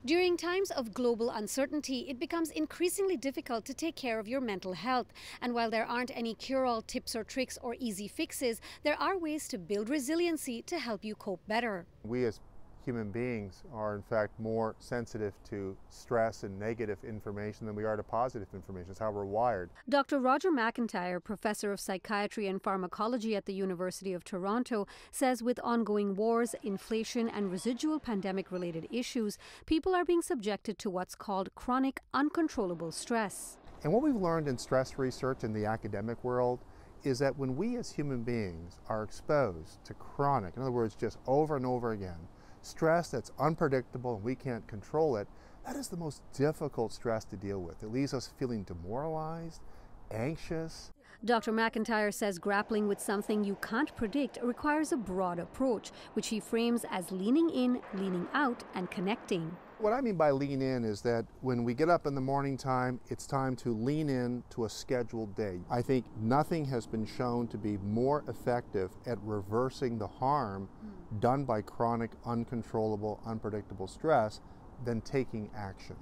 During times of global uncertainty, it becomes increasingly difficult to take care of your mental health. And while there aren't any cure-all tips or tricks or easy fixes, there are ways to build resiliency to help you cope better. We as human beings are in fact more sensitive to stress and negative information than we are to positive information. It's how we're wired. Dr. Roger McIntyre, professor of psychiatry and pharmacology at the University of Toronto, says with ongoing wars, inflation and residual pandemic-related issues, people are being subjected to what's called chronic uncontrollable stress. And what we've learned in stress research in the academic world is that when we as human beings are exposed to chronic, in other words, just over and over again, stress that's unpredictable and we can't control it, that is the most difficult stress to deal with. It leaves us feeling demoralized, anxious. Dr. McIntyre says grappling with something you can't predict requires a broad approach, which he frames as leaning in, leaning out, and connecting. What I mean by lean in is that when we get up in the morning time, it's time to lean in to a scheduled day. I think nothing has been shown to be more effective at reversing the harm done by chronic, uncontrollable, unpredictable stress than taking action.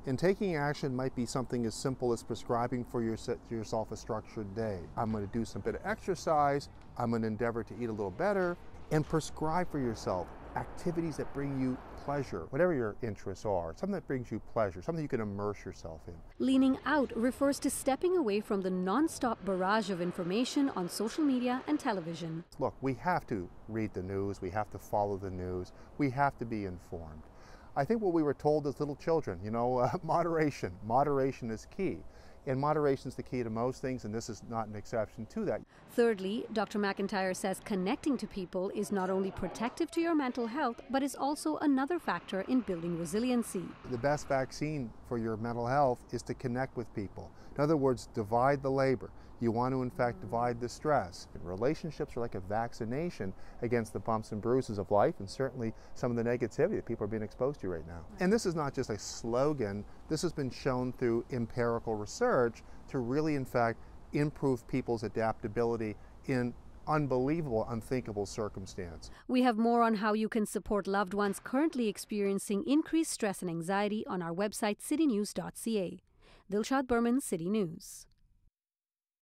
And taking action might be something as simple as prescribing for yourself a structured day. I'm going to do some bit of exercise, I'm going to endeavor to eat a little better, and prescribe for yourself activities that bring you pleasure, whatever your interests are, something that brings you pleasure, something you can immerse yourself in. Leaning out refers to stepping away from the non-stop barrage of information on social media and television. Look, we have to read the news, we have to follow the news, we have to be informed. I think what we were told as little children, moderation. Moderation is key. And moderation is the key to most things, and this is not an exception to that. Thirdly, Dr. McIntyre says connecting to people is not only protective to your mental health, but is also another factor in building resiliency. The best vaccine for your mental health is to connect with people. In other words, divide the labor. You want to, in fact, divide the stress. And relationships are like a vaccination against the bumps and bruises of life, and certainly some of the negativity that people are being exposed to right now. And this is not just a slogan. This has been shown through empirical research to really, in fact, improve people's adaptability in unbelievable, unthinkable circumstance. We have more on how you can support loved ones currently experiencing increased stress and anxiety on our website, citynews.ca. Dilshad Burman, City News.